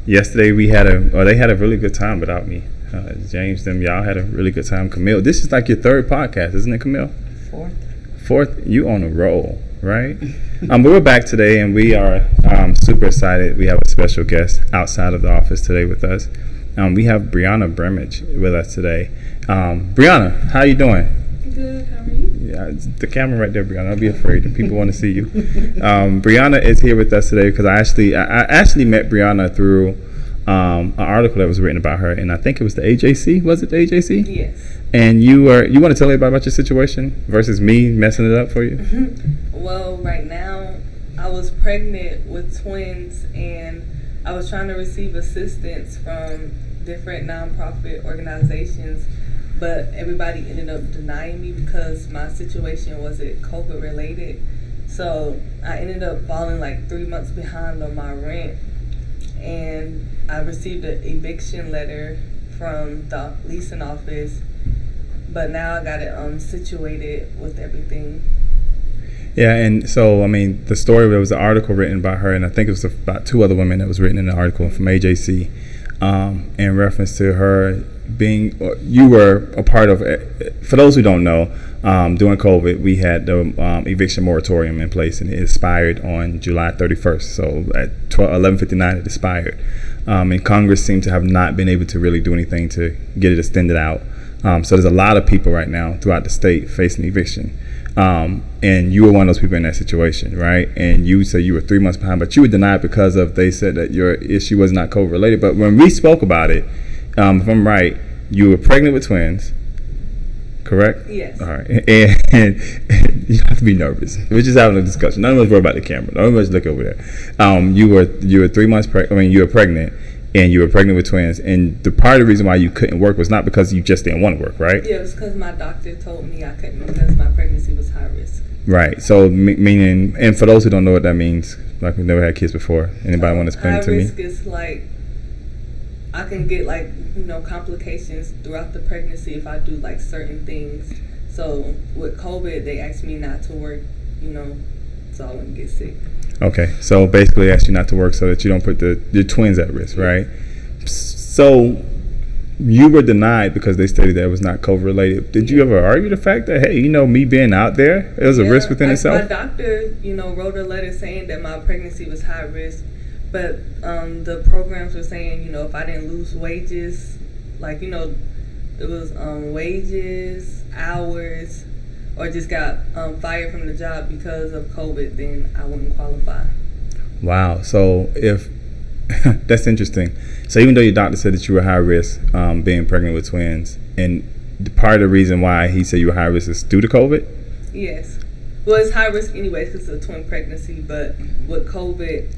Yesterday they had a really good time without me. James, y'all had a really good time. Camille, this is like your third podcast, isn't it, Camille? Fourth. You on a roll, right? We're back today, and we are super excited. We have a special guest outside of the office today with us. We have Breanna Brimmage with us today. Breanna, how you doing? Good. How are you? Yeah, the camera right there, Breanna. Don't be afraid. People want to see you. Breanna is here with us today because I actually met Breanna through an article that was written about her, and I think it was the AJC. Was it the AJC? Yes. And you want to tell everybody about your situation versus me messing it up for you? Well, right now I was pregnant with twins, and I was trying to receive assistance from different nonprofit organizations, but everybody ended up denying me because my situation wasn't COVID related. So I ended up falling like 3 months behind on my rent, and I received an eviction letter from the leasing office, but now I got it situated with everything. Yeah, and so, I mean, the story, there was an article written about her, and I think it was about two other women that was written in the article from AJC in reference to her being, you were a part of, for those who don't know, during COVID, we had the eviction moratorium in place, and it expired on July 31st. So at 11:59, it expired. And Congress seemed to have not been able to really do anything to get it extended out. So there's a lot of people right now throughout the state facing eviction. And you were one of those people in that situation, right? And you said you were 3 months behind, but you were denied because they said that your issue was not COVID related. But when we spoke about it, if I'm right, you were pregnant with twins, correct? Yes. All right. And you don't have to be nervous. We're just having a discussion. None of us worry about the camera. None of us look over there. You were 3 months you were pregnant. And you were pregnant with twins, and the part of the reason why you couldn't work was not because you just didn't want to work, right? Yeah, it was because my doctor told me I couldn't because my pregnancy was high risk. Right. So meaning, and for those who don't know what that means, like we've never had kids before. Anybody want to explain it to me? High risk is like I can get complications throughout the pregnancy if I do like certain things. So with COVID, they asked me not to work, so I wouldn't get sick. Okay, so basically they asked you not to work so that you don't put your twins at risk, right? So you were denied because they stated that it was not COVID related. Did you ever argue the fact that, hey, me being out there, it was a risk within itself? My doctor, wrote a letter saying that my pregnancy was high risk, but the programs were saying, if I didn't lose wages, it was wages, hours, or just got fired from the job because of COVID, then I wouldn't qualify. Wow. So if that's interesting. So even though your doctor said that you were high risk being pregnant with twins, and part of the reason why he said you were high risk is due to COVID? Yes. Well, it's high risk anyway because it's a twin pregnancy, but with COVID,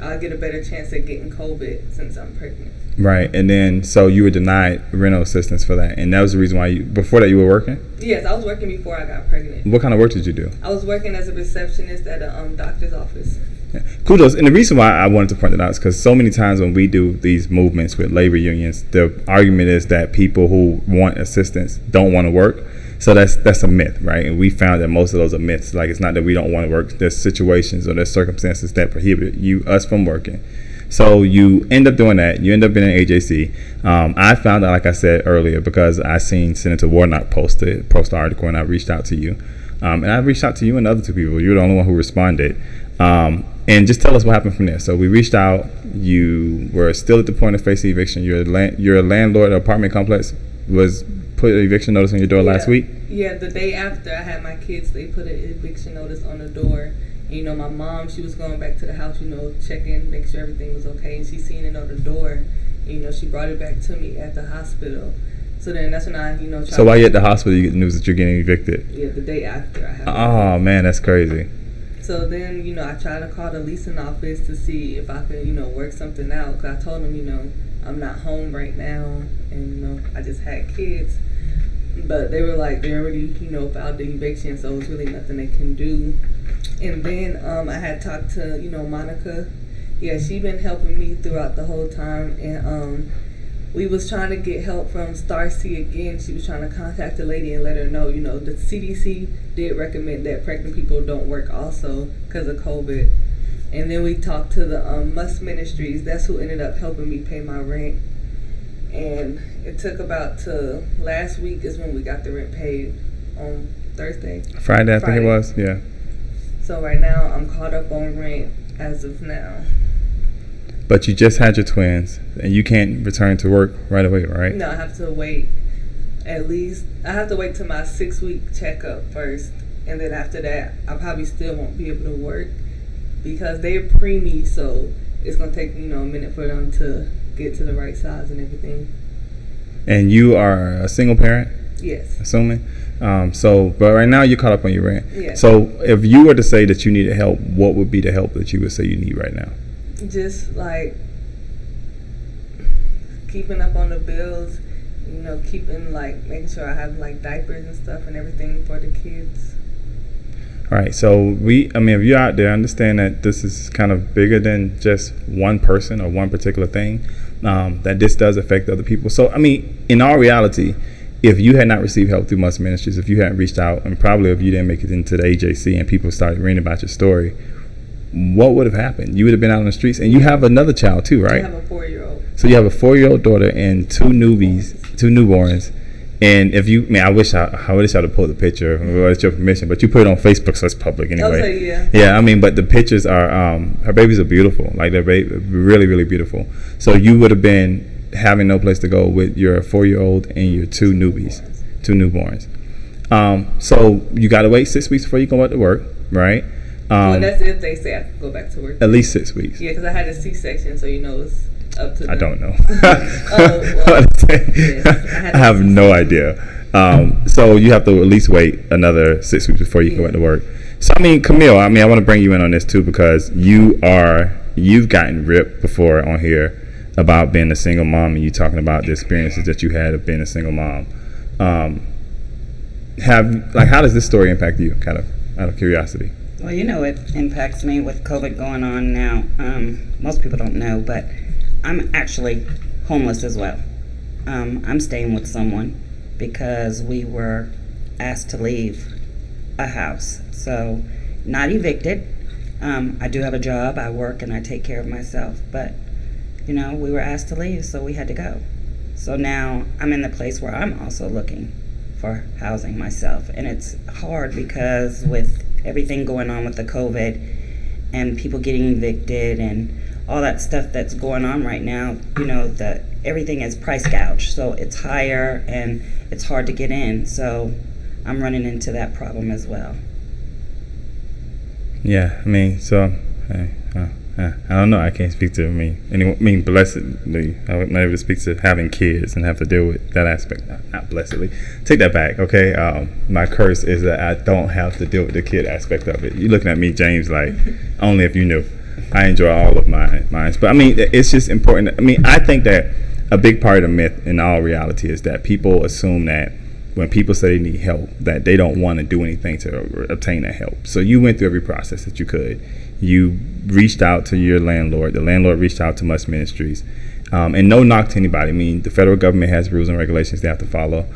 I get a better chance at getting COVID since I'm pregnant. Right, and then so you were denied rental assistance for that, and that was the reason why before that you were working? Yes, I was working before I got pregnant. What kind of work did you do? I was working as a receptionist at a doctor's office. Yeah. Kudos, and the reason why I wanted to point that out is because so many times when we do these movements with labor unions, the argument is that people who want assistance don't want to work. So that's a myth, right? And we found that most of those are myths. Like, it's not that we don't want to work. There's situations or there's circumstances that prohibit us from working. So you end up doing that. You end up being an AJC. I found out, like I said earlier, because I seen Senator Warnock post the article, and I reached out to you. And I reached out to you and the other two people. You're the only one who responded. And just tell us what happened from there. So we reached out. You were still at the point of facing eviction. You're a landlord. An apartment complex was put an eviction notice on your door last week. Yeah, the day after I had my kids, they put an eviction notice on the door. And, my mom, she was going back to the house, checking, make sure everything was okay. And she seen it on the door. And, she brought it back to me at the hospital. So then that's when I, tried. So while you're at the hospital, you get the news that you're getting evicted? Yeah, the day after I had. Oh, man, that's crazy. So then, I tried to call the leasing office to see if I could, work something out. Because I told them, I'm not home right now. And, I just had kids. But they were like, they already, filed the eviction. So it's really nothing they can do. And then I had talked to, Monica. Yeah, she been helping me throughout the whole time. And we was trying to get help from Star C again. She was trying to contact the lady and let her know, the CDC did recommend that pregnant people don't work also because of COVID. And then we talked to the Must Ministries. That's who ended up helping me pay my rent. And it took about to last week is when we got the rent paid on Friday, I think it was. Yeah. So right now I'm caught up on rent as of now. But you just had your twins, and you can't return to work right away, right? No, I have to wait. I have to wait till my 6-week checkup first, and then after that, I probably still won't be able to work because they're preemie, so it's gonna take a minute for them to get to the right size and everything. And you are a single parent? Yes. Assuming. But right now you're caught up on your rent. Yes. So if you were to say that you needed help, what would be the help that you would say you need right now? Just like keeping up on the bills, making sure I have like diapers and stuff and everything for the kids. All right, so if you're out there, understand that this is kind of bigger than just one person or one particular thing, that this does affect other people. So, in all reality, if you had not received help through Must Ministries, if you hadn't reached out, and probably if you didn't make it into the AJC and people started reading about your story, what would have happened? You would have been out on the streets, and you have another child too, right? I have a 4-year-old. So you have a 4-year-old daughter and two newborns. And if you, I wish I would have pulled the picture with your permission, but you put it on Facebook, so it's public anyway. Okay, yeah. Yeah, but the pictures are, her babies are beautiful. Like they're really, really beautiful. So you would have been having no place to go with your 4-year-old and your two newborns. So you got to wait 6 weeks before you go back to work, right? Well, that's if they say I can go back to work. At least 6 weeks. Yeah, because I had a C-section, so it's up to them. I don't know. Yes, I have no idea. So you have to at least wait another 6 weeks before you go back to work. So Camille, I want to bring you in on this too, because you've gotten ripped before on here about being a single mom, and you talking about the experiences that you had of being a single mom. How does this story impact you, kind of out of curiosity? Well, it impacts me with COVID going on now. Most people don't know, but I'm actually homeless as well. I'm staying with someone because we were asked to leave a house. So, not evicted. I do have a job. I work and I take care of myself. But, we were asked to leave, so we had to go. So now I'm in the place where I'm also looking for housing myself. And it's hard because with everything going on with the COVID and people getting evicted and all that stuff that's going on right now, everything is price gouged, so it's higher and it's hard to get in. So I'm running into that problem as well. Yeah, I don't know. I can't speak to blessedly. I'm not able to speak to having kids and have to deal with that aspect. Not blessedly. Take that back, okay? My curse is that I don't have to deal with the kid aspect of it. You're looking at me, James, like only if you knew. I enjoy all of mine, but it's just important. I think that a big part of the myth in all reality is that people assume that when people say they need help, that they don't want to do anything to obtain that help. So you went through every process that you could. You reached out to your landlord. The landlord reached out to Must Ministries. And no knock to anybody. The federal government has rules and regulations they have to follow.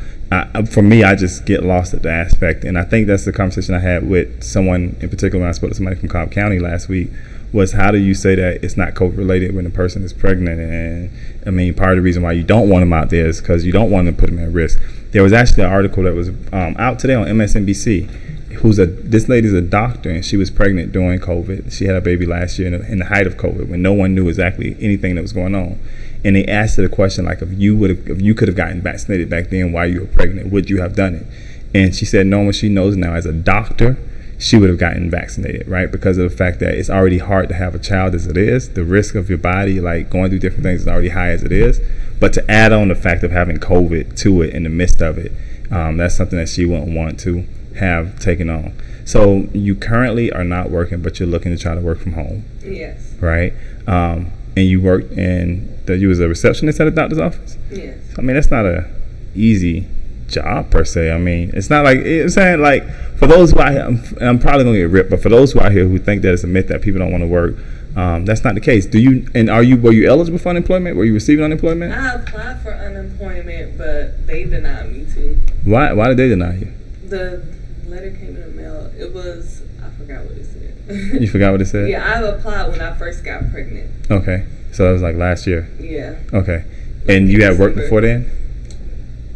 For me, I just get lost at the aspect. And I think that's the conversation I had with someone in particular when I spoke to somebody from Cobb County last week, was how do you say that it's not COVID related when the person is pregnant? And part of the reason why you don't want them out there is because you don't want to put them at risk. There was actually an article that was out today on MSNBC. This lady's a doctor, and she was pregnant during COVID. She had a baby last year in the height of COVID when no one knew exactly anything that was going on. And they asked her the question, like, if you could have gotten vaccinated back then while you were pregnant, would you have done it? And she said, knowing what she knows now as a doctor, she would have gotten vaccinated, right? Because of the fact that it's already hard to have a child as it is. The risk of your body, like going through different things, is already high as it is. But to add on the fact of having COVID to it in the midst of it, that's something that she wouldn't want to have taken on. So you currently are not working, but you're looking to try to work from home. Yes. Right? And you worked you was a receptionist at a doctor's office? Yes. That's not a easy job per se. It's not like, I'm saying, like, for those who out here, I'm probably gonna get ripped, but for those who out here who think that it's a myth that people don't want to work, that's not the case. Were you eligible for unemployment? Were you receiving unemployment? I applied for unemployment, but they denied me too. Why did they deny you? The letter came in the mail. It was, I forgot what it said. You forgot what it said? Yeah, I applied when I first got pregnant. Okay. So that was like last year. Yeah. Okay. And you had work before then?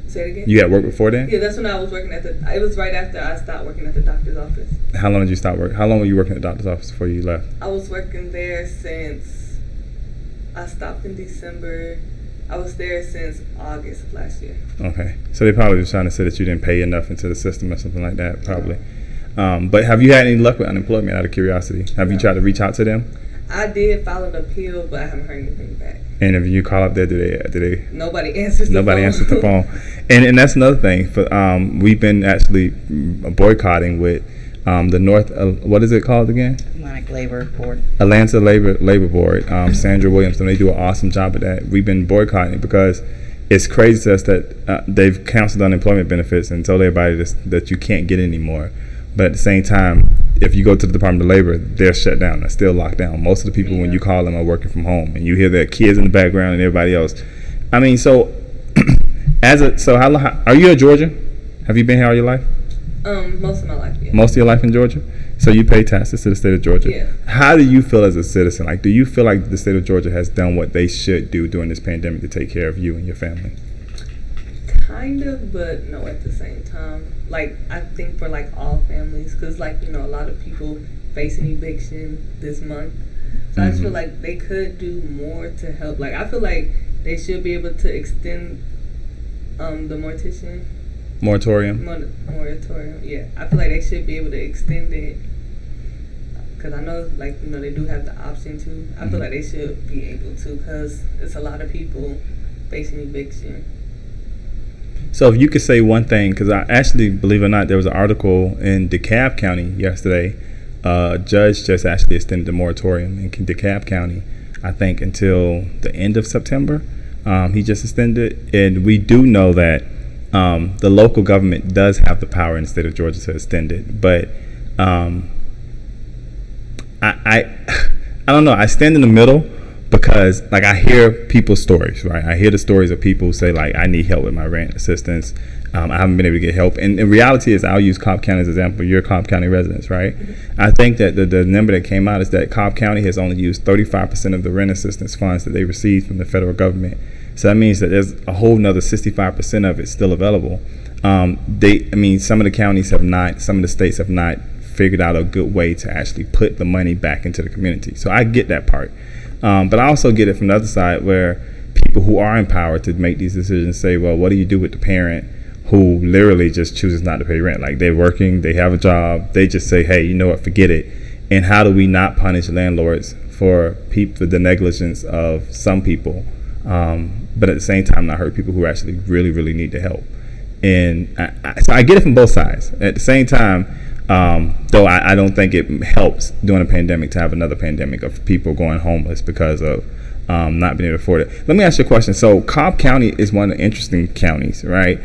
Say it again? You had work before then? Yeah, that's when I was working at it was right after I stopped working at the doctor's office. How long did you stop work? How long were you working at the doctor's office before you left? I was working there since I stopped in December. I was there since August of last year. Okay. So they probably was trying to say that you didn't pay enough into the system or something like that, probably. But have you had any luck with unemployment, out of curiosity? Have you tried to reach out to them? I did file an appeal, but I haven't heard anything back. And if you call up there, do they? Nobody answers the phone. Nobody answers the phone. And that's another thing. For we've been actually boycotting with the North. What is it called again? Atlantic Labor Board. Atlanta Labor Board. Sandra Williams, and they do an awesome job at that. We've been boycotting it because it's crazy to us that they've canceled unemployment benefits and told everybody that you can't get any more. But at the same time, if you go to the Department of Labor, they're shut down. They're still locked down. Most of the people, when you call them, are working from home, and you hear their kids in the background and everybody else. I mean, so how are you a Georgian? Have you been here all your life? Most of my life, yeah. Most of your life in Georgia? So you pay taxes to the state of Georgia? Yeah. How do you feel as a citizen? Like, do you feel like the state of Georgia has done what they should do during this pandemic to take care of you and your family? Kind of, but no at the same time. Like, I think for, like, all families, because, like, you know, a lot of people facing eviction this month. So I just feel like they could do more to help. Like, I feel like they should be able to extend the Moratorium? Moratorium, yeah. I feel like they should be able to extend it. Because I know, like, you know, they do have the option to. I feel like they should be able to, because it's a lot of people facing eviction. So if you could say one thing, because I actually, believe it or not, there was an article in DeKalb County yesterday. A judge just actually extended the moratorium in DeKalb County, I think, until the end of September. He just extended it. And we do know that the local government does have the power in the state of Georgia to extend it. But I don't know. I stand in the middle. Because, like, I hear people's stories, right? I hear the stories of people who say, like, I need help with my rent assistance. I haven't been able to get help. And the reality is, I'll use Cobb County as an example. You're Cobb County residents, right? I think that the number that came out is that Cobb County has only used 35% of the rent assistance funds that they received from the federal government. So that means that there's a whole nother 65% of it still available. Some of the counties have not, some of the states have not figured out a good way to actually put the money back into the community. So I get that part. But I also get it from the other side, where people who are empowered to make these decisions say, well, what do you do with the parent who literally just chooses not to pay rent? Like, they're working, they have a job, they just say, hey, you know what, forget it. And how do we not punish landlords for the negligence of some people, but at the same time not hurt people who actually really, really need the help? And so I get it from both sides. At the same time, though I don't think it helps during a pandemic to have another pandemic of people going homeless because of not being able to afford it. Let me ask you a question. So Cobb County is one of the interesting counties, right?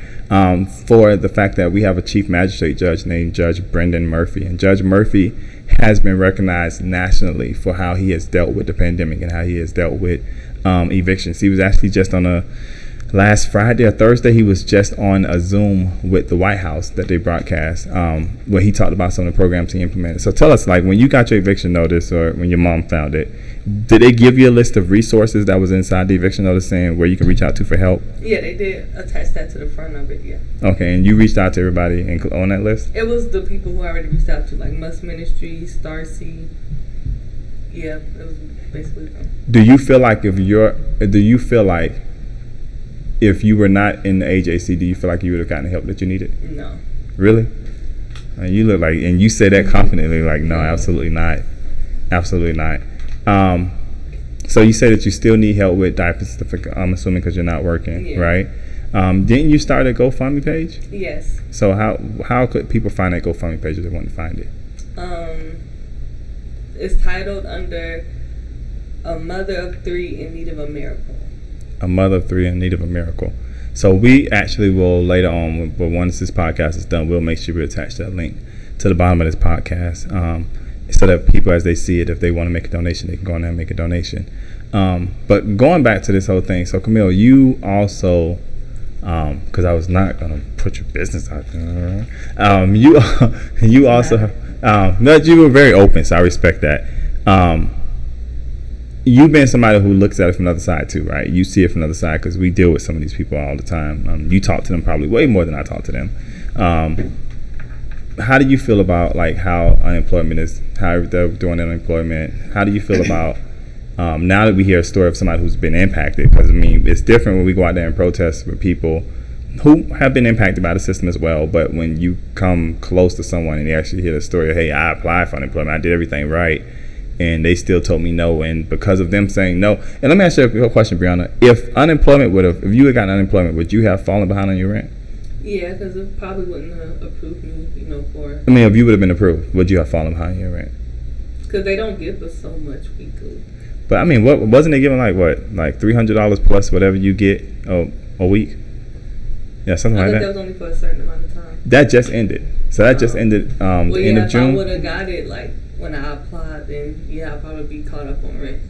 For the fact that we have a chief magistrate judge named Judge Brendan Murphy. And Judge Murphy has been recognized nationally for how he has dealt with the pandemic and how he has dealt with evictions. He was actually just on last Friday or Thursday, he was just on a Zoom with the White House that they broadcast, where he talked about some of the programs he implemented. So tell us, like, when you got your eviction notice or when your mom found it, did they give you a list of resources that was inside the eviction notice saying where you can reach out to for help? Yeah, they did attach that to the front of it, yeah. Okay, and you reached out to everybody on that list? It was the people who I already reached out to, like Must Ministries, Starcy. Yeah, it was basically them. Do you feel like if you were not in the AJC, do you feel like you would have gotten the help that you needed? No. Really? You look like, and you say that confidently, like, no, absolutely not. Absolutely not. So you say that you still need help with diapers, I'm assuming because you're not working, right? Didn't you start a GoFundMe page? Yes. So how could people find that GoFundMe page if they want to find it? It's titled under A Mother of Three in Need of a Miracle. A Mother of Three in Need of a Miracle. So we actually will later on, but once this podcast is done, we'll make sure we attach that link to the bottom of this podcast, so that people, as they see it, if they want to make a donation, they can go in there and make a donation. But going back to this whole thing, so Camille, you also, because I was not going to put your business out there, you also But you were very open, so I respect that. You've been somebody who looks at it from the other side too, right? You see it from the other side because we deal with some of these people all the time. You talk to them probably way more than I talk to them. How do you feel about like how unemployment is, how they're doing unemployment? How do you feel about now that we hear a story of somebody who's been impacted? Because I mean, it's different when we go out there and protest with people who have been impacted by the system as well. But when you come close to someone and they actually hear the story of, hey, I applied for unemployment, I did everything right, and they still told me no, and because of them saying no. And let me ask you a question, Breanna. If you had gotten unemployment, would you have fallen behind on your rent? Yeah, because it probably wouldn't have approved me, for. I mean, if you would have been approved, would you have fallen behind your rent? Because they don't give us so much weekly. But I mean, what wasn't they giving like $300 plus whatever you get a week? Yeah, something like that. That was only for a certain amount of time. That just ended. So that just ended the end of June. If I would have got it like when I applied, then I'd probably be caught up on rent.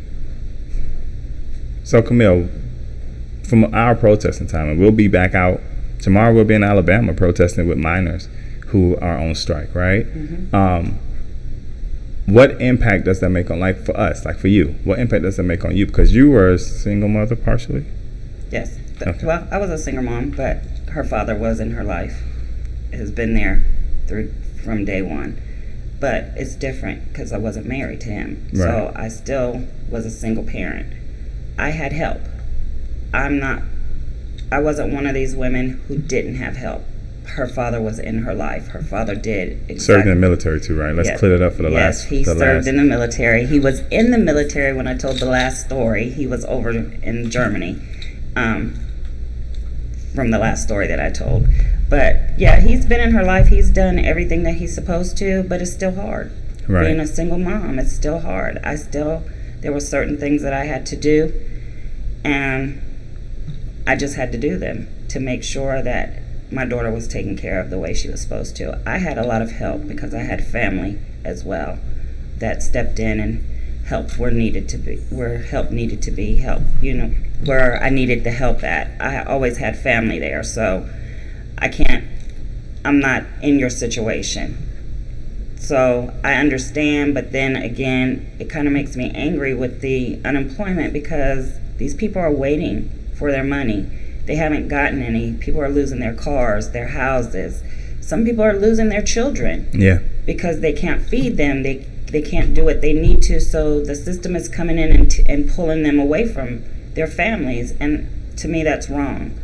So Camille, from our protesting time, and we'll be back out tomorrow. We'll be in Alabama protesting with miners who are on strike, right? Mm-hmm. What impact does that make on, like for us, like for you? What impact does that make on you? Because you were a single mother partially. Yes. Okay. Well, I was a single mom, but her father was in her life. Has been there from day one. But it's different because I wasn't married to him. Right. So I still was a single parent. I had help. I wasn't one of these women who didn't have help. Her father was in her life. Her father did. Served in the military too, right? Let's clear it up for the last. Yes, he served in the military. He was in the military when I told the last story. He was over in Germany. From the last story that I told. But yeah, he's been in her life. He's done everything that he's supposed to, but it's still hard. Right. Being a single mom, it's still hard. There were certain things that I had to do, and I just had to do them to make sure that my daughter was taken care of the way she was supposed to. I had a lot of help because I had family as well that stepped in and helped where help needed to be helped, where I needed the help at. I always had family there, so I'm not in your situation. So I understand, but then again, it kind of makes me angry with the unemployment because these people are waiting for their money. They haven't gotten any. People are losing their cars, their houses. Some people are losing their children. Yeah. Because they can't feed them. They can't do what they need to, so the system is coming in and pulling them away from their families, and to me that's wrong.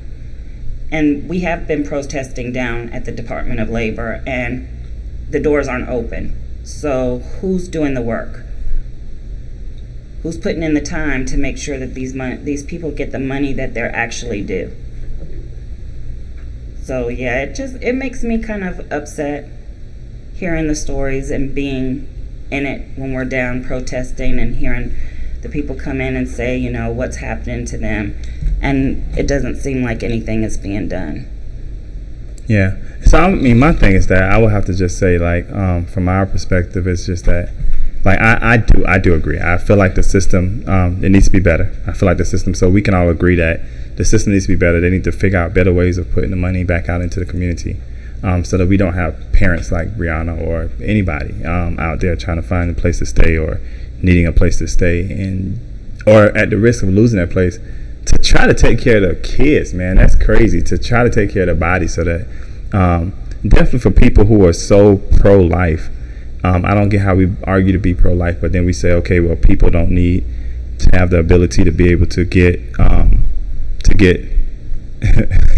And we have been protesting down at the Department of Labor, and the doors aren't open. So who's doing the work? Who's putting in the time to make sure that these people get the money that they're actually due? So yeah, it makes me kind of upset hearing the stories and being in it when we're down protesting and hearing the people come in and say, what's happening to them, and it doesn't seem like anything is being done. Yeah. So I mean, my thing is that I would have to just say, like, from our perspective, it's just that, like, I do agree. I feel like the system it needs to be better. I feel like the system, so we can all agree that the system needs to be better. They need to figure out better ways of putting the money back out into the community. So that we don't have parents like Breanna or anybody out there trying to find a place to stay or needing a place to stay or at the risk of losing that place to try to take care of the kids, man. That's crazy, to try to take care of their body. So that definitely for people who are so pro-life, I don't get how we argue to be pro-life, but then we say, okay, well, people don't need to have the ability to be able to get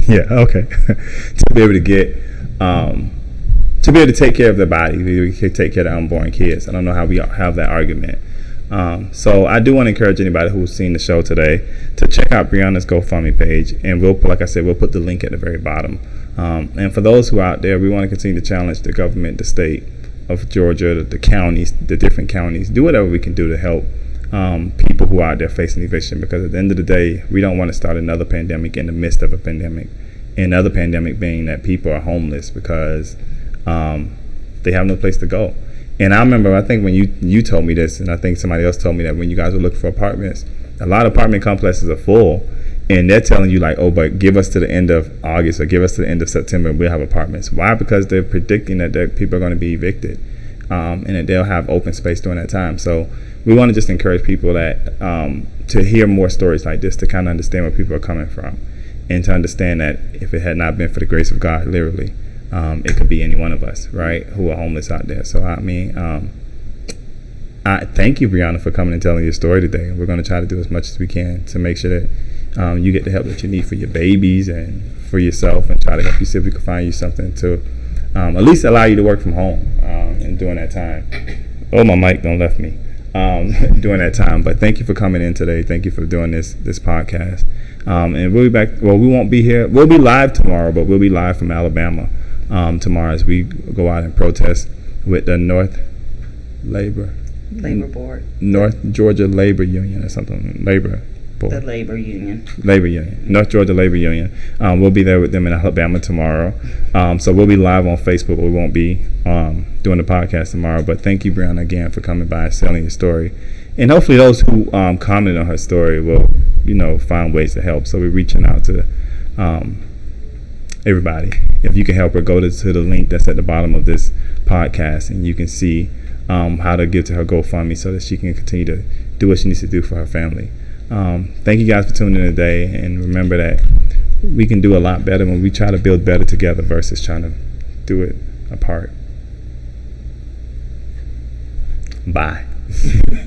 yeah, okay, to be able to get to be able to take care of their body, we can take care of their unborn kids. I don't know how we have that argument. So I do want to encourage anybody who's seen the show today to check out Breanna's GoFundMe page, and like I said, we'll put the link at the very bottom. And for those who are out there, we want to continue to challenge the government, the state of Georgia, the counties, the different counties, do whatever we can do to help people who are out there facing eviction, because at the end of the day, we don't want to start another pandemic in the midst of a pandemic. Another pandemic being that people are homeless because they have no place to go. And I remember, I think when you told me this, and I think somebody else told me that when you guys were looking for apartments, a lot of apartment complexes are full, and they're telling you like, oh, but give us to the end of August or give us to the end of September and we'll have apartments. Why? Because they're predicting that people are going to be evicted. and that they'll have open space during that time. So we want to just encourage people that to hear more stories like this, to kind of understand where people are coming from, and to understand that if it had not been for the grace of God, literally, it could be any one of us, right, who are homeless out there. So I mean, I thank you, Breanna, for coming and telling your story today. We're going to try to do as much as we can to make sure that you get the help that you need for your babies and for yourself, and try to help you see if we can find you something to at least allow you to work from home and during that time. Oh, my mic don't left me. During that time. But thank you for coming in today. Thank you for doing this podcast. And we'll be back. Well, we won't be here. We'll be live tomorrow, but we'll be live from Alabama tomorrow as we go out and protest with the North Georgia Labor Union or something. Labor Board. The Labor Union. North Georgia Labor Union. We'll be there with them in Alabama tomorrow. So we'll be live on Facebook. We won't be doing the podcast tomorrow. But thank you, Breanna, again for coming by and telling your story. And hopefully those who commented on her story will, find ways to help. So we're reaching out to everybody. If you can help her, go to the link that's at the bottom of this podcast, and you can see how to give to her GoFundMe so that she can continue to do what she needs to do for her family. Thank you guys for tuning in today, and remember that we can do a lot better when we try to build better together versus trying to do it apart. Bye.